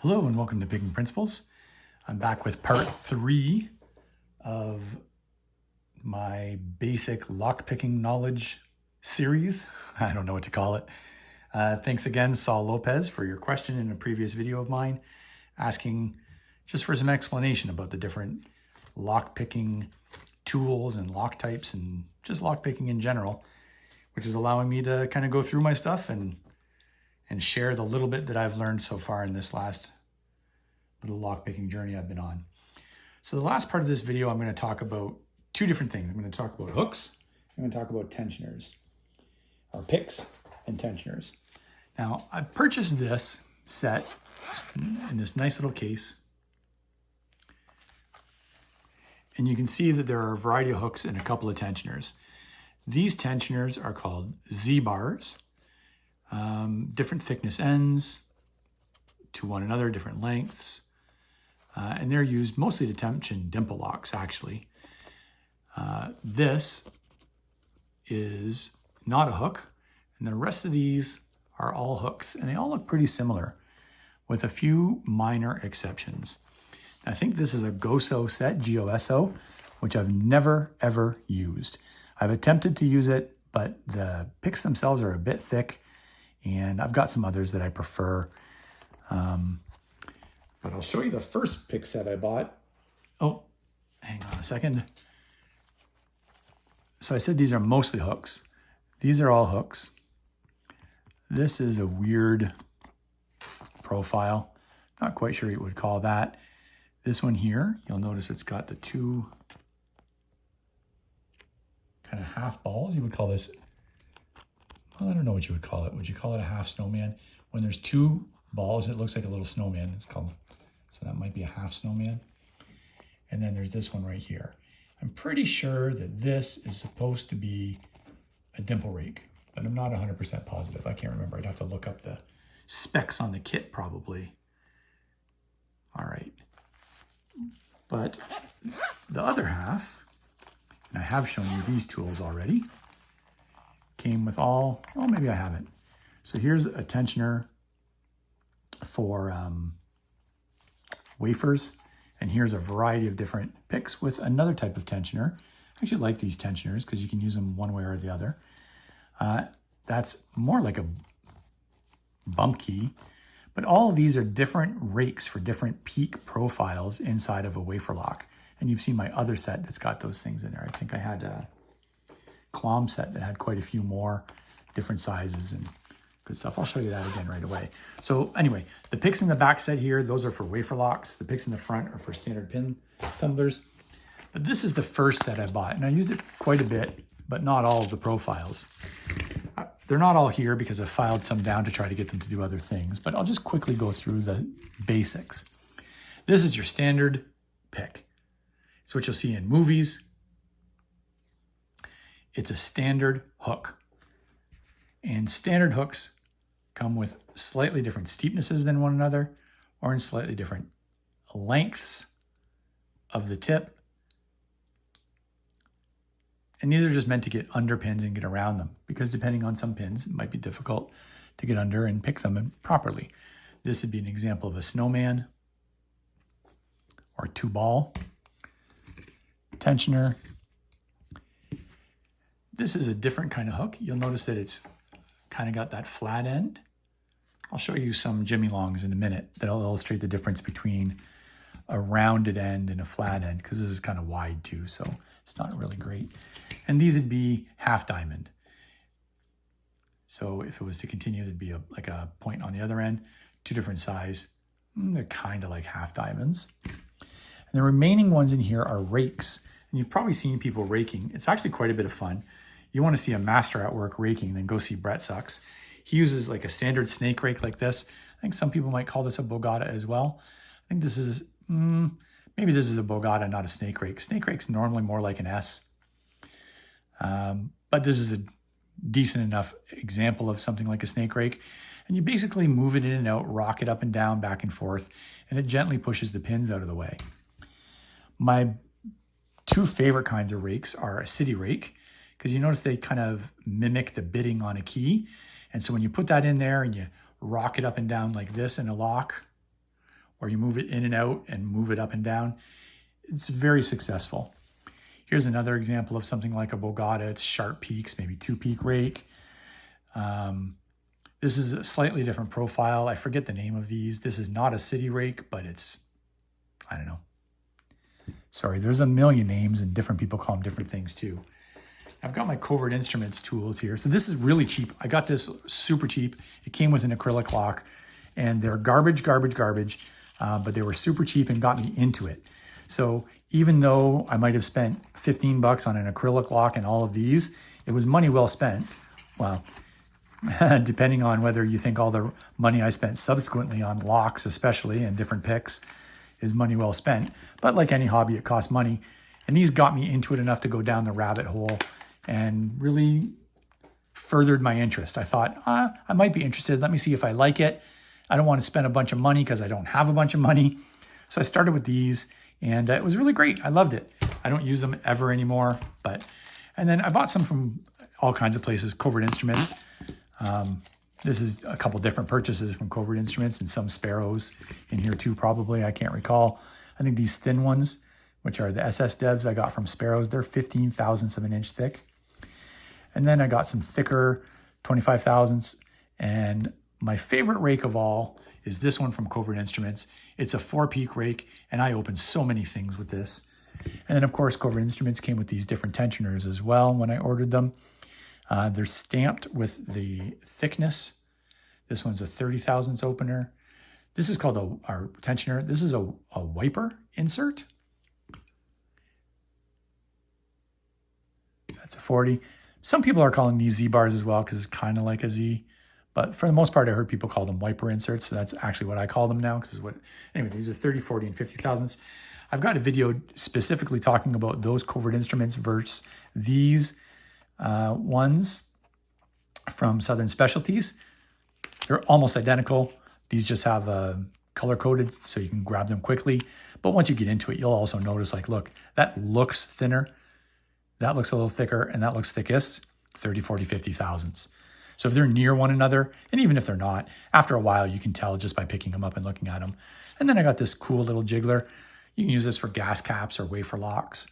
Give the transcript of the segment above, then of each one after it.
Hello and welcome to Picking Principles. I'm back with part 3 of my basic lockpicking knowledge series. I don't know what to call it. Thanks again, Saul Lopez, for your question in a previous video of mine, asking just for some explanation about the different lockpicking tools and lock types and just lockpicking in general, which is allowing me to kind of go through my stuff and share the little bit that I've learned so far in this last little lockpicking journey I've been on. So the last part of this video, I'm going to talk about two different things. I'm going to talk about hooks. I'm going to talk about tensioners, or picks and tensioners. Now, I purchased this set in this nice little case. And you can see that there are a variety of hooks and a couple of tensioners. These tensioners are called Z-bars. Different thickness ends to one another, different lengths. And they're used mostly to tension dimple locks, actually. This is not a hook, and the rest of these are all hooks, and they all look pretty similar, with a few minor exceptions. I think this is a GOSO set, G-O-S-O, which I've never, ever used. I've attempted to use it, but the picks themselves are a bit thick, and I've got some others that I prefer. But I'll show you the first pick set I bought. Oh, hang on a second. So I said these are mostly hooks. These are all hooks. This is a weird profile. Not quite sure what you would call that. This one here, you'll notice it's got the two kind of half balls. You would call this, well, I don't know what you would call it. Would you call it a half snowman? When there's two balls, it looks like a little snowman. It's called, so that might be a half snowman. And then there's this one right here. I'm pretty sure that this is supposed to be a dimple rake, but I'm not 100% positive. I can't remember. I'd have to look up the specs on the kit probably. All right. But the other half, and I have shown you these tools already, came with all, oh, maybe I haven't. So here's a tensioner for wafers, and here's a variety of different picks with another type of tensioner. I actually like these tensioners because you can use them one way or the other. That's more like a bump key, but all of these are different rakes for different peak profiles inside of a wafer lock. And you've seen my other set that's got those things in there. I think I had a clom set that had quite a few more different sizes and good stuff. I'll show you that again right away. So anyway, the picks in the back set here, those are for wafer locks. The picks in the front are for standard pin tumblers. But this is the first set I bought, and I used it quite a bit, but not all of the profiles. They're not all here because I filed some down to try to get them to do other things, but I'll just quickly go through the basics. This is your standard pick. It's what you'll see in movies. It's a standard hook. And standard hooks come with slightly different steepnesses than one another, or in slightly different lengths of the tip. And these are just meant to get under pins and get around them, because depending on some pins, it might be difficult to get under and pick them properly. This would be an example of a snowman or 2-ball tensioner. This is a different kind of hook. You'll notice that it's kind of got that flat end. I'll show you some Jimmy Longs in a minute that'll illustrate the difference between a rounded end and a flat end, because this is kind of wide too, so it's not really great. And these would be half diamond. So if it was to continue, it'd be like a point on the other end, two different size. They're kind of like half diamonds. And the remaining ones in here are rakes. And you've probably seen people raking. It's actually quite a bit of fun. You want to see a master at work raking, then go see Brett Sucks. He uses like a standard snake rake like this. I think some people might call this a bogata as well. I think this is, maybe this is a bogata, not a snake rake. Snake rake's normally more like an S. But this is a decent enough example of something like a snake rake. And you basically move it in and out, rock it up and down, back and forth, and it gently pushes the pins out of the way. My two favorite kinds of rakes are a city rake, because you notice they kind of mimic the bitting on a key. And so when you put that in there and you rock it up and down like this in a lock, or you move it in and out and move it up and down. It's very successful. Here's another example of something like a Bogata. It's sharp peaks, maybe 2-peak rake. This is a slightly different profile. I forget the name of these. This is not a city rake, but it's, I don't know. Sorry, there's a million names and different people call them different things too. I've got my Covert Instruments tools here. So this is really cheap. I got this super cheap. It came with an acrylic lock and they're garbage, but they were super cheap and got me into it. So even though I might have spent 15 bucks on an acrylic lock and all of these, it was money well spent. Well, depending on whether you think all the money I spent subsequently on locks, especially, and different picks, is money well spent. But like any hobby, it costs money. And these got me into it enough to go down the rabbit hole and really furthered my interest. I thought, I might be interested. Let me see if I like it. I don't want to spend a bunch of money because I don't have a bunch of money. So I started with these and it was really great. I loved it. I don't use them ever anymore. And then I bought some from all kinds of places, Covert Instruments. This is a couple different purchases from Covert Instruments and some Sparrows in here too, probably. I can't recall. I think these thin ones, which are the SS Devs I got from Sparrows, they're 15 thousandths of an inch thick. And then I got some thicker 25 thousandths. And my favorite rake of all is this one from Covert Instruments. It's a 4-peak rake, and I opened so many things with this. And then, of course, Covert Instruments came with these different tensioners as well when I ordered them. They're stamped with the thickness. This one's a 30 thousandths opener. This is called our tensioner. This is a wiper insert. That's a 40. Some people are calling these Z-bars as well because it's kind of like a Z. But for the most part, I heard people call them wiper inserts. So that's actually what I call them now. Anyway, these are 30, 40, and 50 thousandths. I've got a video specifically talking about those Covert Instruments versus these ones from Southern Specialties. They're almost identical. These just have color coded so you can grab them quickly. But once you get into it, you'll also notice, like, look, that looks thinner. That looks a little thicker, and that looks thickest, 30, 40, 50 thousandths. So if they're near one another, and even if they're not, after a while, you can tell just by picking them up and looking at them. And then I got this cool little jiggler. You can use this for gas caps or wafer locks.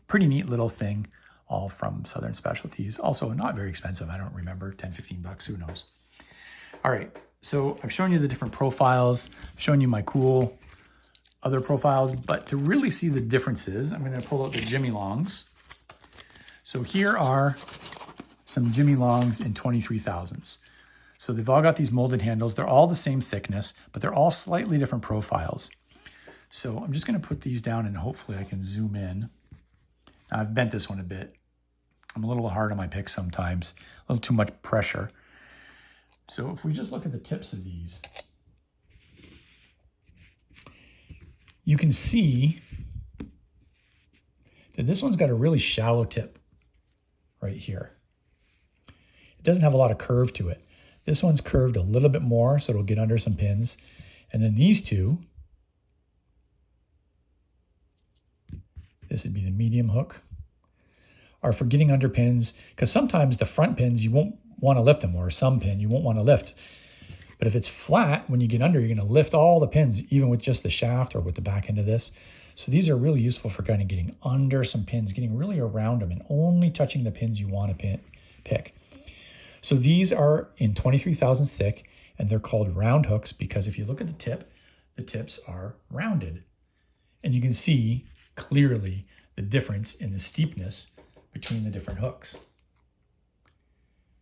Pretty neat little thing, all from Southern Specialties. Also not very expensive. I don't remember, 10, 15 bucks, who knows. All right, so I've shown you the different profiles, shown you my cool other profiles, but to really see the differences, I'm gonna pull out the Jimmy Longs. So here are some Jimmy Longs in 23 thousandths. So they've all got these molded handles. They're all the same thickness, but they're all slightly different profiles. So I'm just gonna put these down and hopefully I can zoom in. Now I've bent this one a bit. I'm a little hard on my picks sometimes, a little too much pressure. So if we just look at the tips of these, you can see that this one's got a really shallow tip right here. It doesn't have a lot of curve to it. This one's curved a little bit more, so it'll get under some pins. And then these two, this would be the medium hook, are for getting under pins, because sometimes the front pins, you won't want to lift them, or some pin you won't want to lift. But if it's flat, when you get under, you're going to lift all the pins, even with just the shaft or with the back end of this. So these are really useful for kind of getting under some pins, getting really around them and only touching the pins you want to pick. So these are in 23 thousandths thick, and they're called round hooks because if you look at the tip, the tips are rounded. And you can see clearly the difference in the steepness between the different hooks.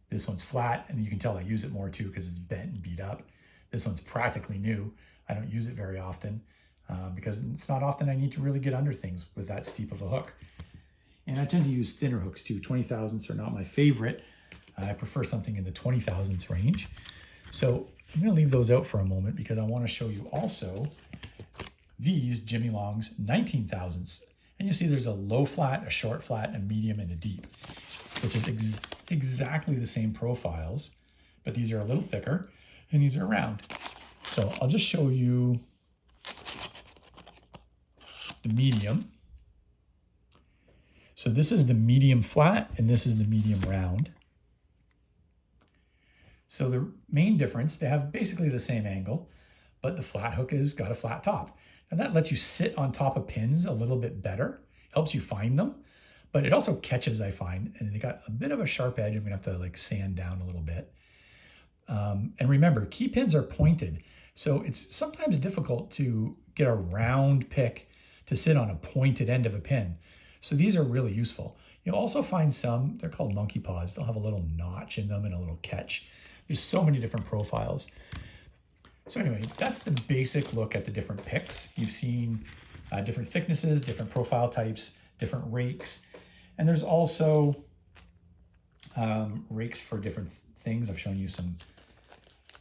This one's flat, and you can tell I use it more too because it's bent and beat up. This one's practically new. I don't use it very often because it's not often I need to really get under things with that steep of a hook. And I tend to use thinner hooks too. 20 thousandths are not my favorite. I prefer something in the 20 thousandths range. So I'm going to leave those out for a moment because I want to show you also these Jimmy Longs 19 thousandths. And you see there's a low flat, a short flat, a medium, and a deep, which is exactly the same profiles, but these are a little thicker and these are round. So I'll just show you the medium. So this is the medium flat and this is the medium round. So the main difference, they have basically the same angle, but the flat hook has got a flat top. And that lets you sit on top of pins a little bit better, helps you find them, but it also catches, I find, and they got a bit of a sharp edge. I'm gonna have to like sand down a little bit. And remember, key pins are pointed, so it's sometimes difficult to get a round pick to sit on a pointed end of a pin. So these are really useful. You'll also find some, they're called monkey paws. They'll have a little notch in them and a little catch. There's so many different profiles. So anyway, that's the basic look at the different picks. You've seen different thicknesses, different profile types, different rakes. And there's also rakes for different things. I've shown you some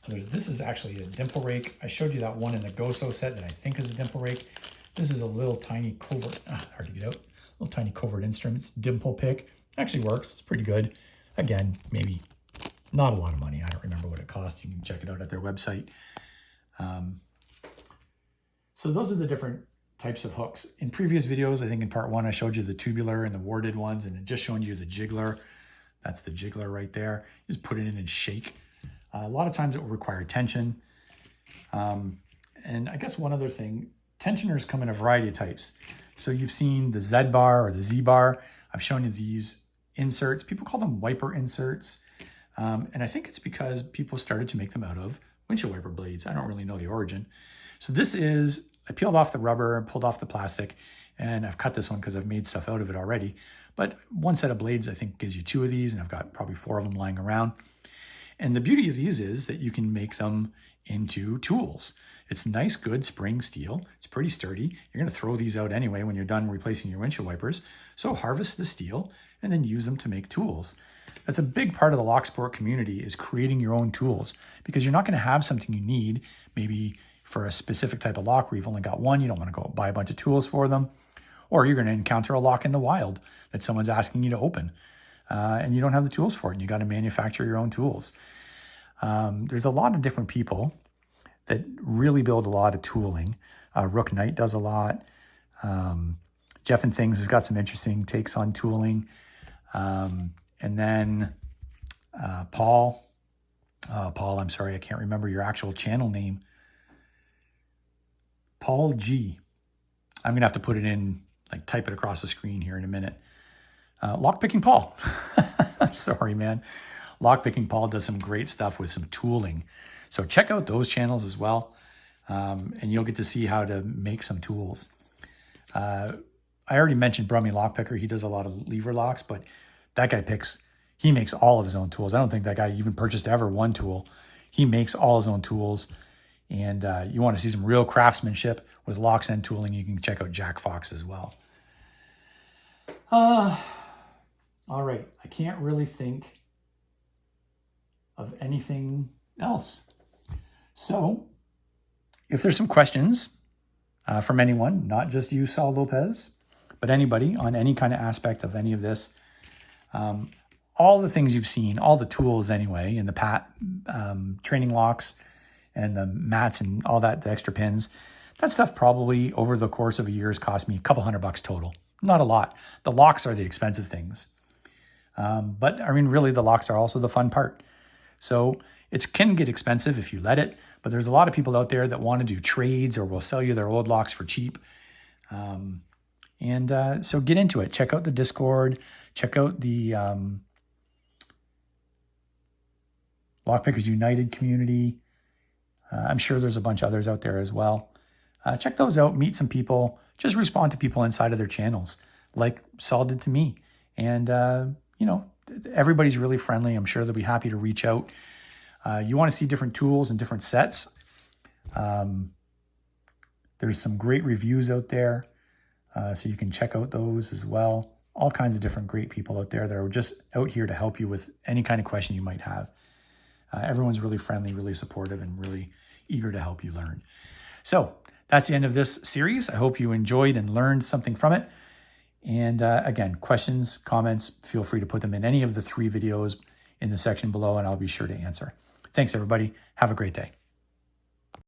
others. This is actually a dimple rake. I showed you that one in the Goso set that I think is a dimple rake. This is a little tiny covert, hard to get out, little tiny covert instruments, dimple pick. Actually works, it's pretty good. Again, maybe not a lot of money. I don't remember what it cost. You can check it out at their website. So those are the different types of hooks. In previous videos, I think in part 1, I showed you the tubular and the warded ones, and it just showing you the jiggler. That's the jiggler right there. Just put it in and shake. A lot of times it will require tension. And I guess one other thing, tensioners come in a variety of types. So you've seen the Z bar or the Z bar. I've shown you these inserts. People call them wiper inserts. And I think it's because people started to make them out of windshield wiper blades. I don't really know the origin. So this is, I peeled off the rubber and pulled off the plastic, and I've cut this one because I've made stuff out of it already. But one set of blades, I think, gives you 2 of these, and I've got probably 4 of them lying around. And the beauty of these is that you can make them into tools. It's nice, good spring steel. It's pretty sturdy. You're gonna throw these out anyway when you're done replacing your windshield wipers. So harvest the steel and then use them to make tools. That's a big part of the lock sport community, is creating your own tools, because you're not gonna have something you need, maybe for a specific type of lock where you've only got one, you don't wanna go buy a bunch of tools for them, or you're gonna encounter a lock in the wild that someone's asking you to open, and you don't have the tools for it, and you gotta manufacture your own tools. There's a lot of different people that really build a lot of tooling. Rook Knight does a lot. Jeff and Things has got some interesting takes on tooling. And then Paul, I'm sorry, I can't remember your actual channel name. Paul G. I'm gonna have to put it in, like type it across the screen here in a minute. Lockpicking Paul. Sorry, man. Lockpicking Paul does some great stuff with some tooling. So check out those channels as well. And you'll get to see how to make some tools. I already mentioned Brummy Lockpicker. He does a lot of lever locks, but that guy he makes all of his own tools. I don't think that guy even purchased ever one tool. He makes all his own tools. And you want to see some real craftsmanship with locks and tooling, you can check out Jack Fox as well. All right, I can't really think of anything else. So if there's some questions from anyone, not just you, Saul Lopez, but anybody on any kind of aspect of any of this, all the things you've seen, all the tools anyway, and the training locks and the mats and all that, the extra pins, that stuff probably over the course of a year has cost me a couple $100 total. Not a lot. The locks are the expensive things. But I mean, really the locks are also the fun part. So it can get expensive if you let it, but there's a lot of people out there that want to do trades or will sell you their old locks for cheap. So get into it. Check out the Discord. Check out the Lockpickers United community. I'm sure there's a bunch of others out there as well. Check those out. Meet some people. Just respond to people inside of their channels, like Saul did to me. And, everybody's really friendly. I'm sure they'll be happy to reach out. You want to see different tools and different sets. There's some great reviews out there, so you can check out those as well. All kinds of different great people out there that are just out here to help you with any kind of question you might have. Everyone's really friendly, really supportive, and really eager to help you learn. So that's the end of this series. I hope you enjoyed and learned something from it. And again, questions, comments, feel free to put them in any of the 3 videos in the section below, and I'll be sure to answer. Thanks, everybody. Have a great day.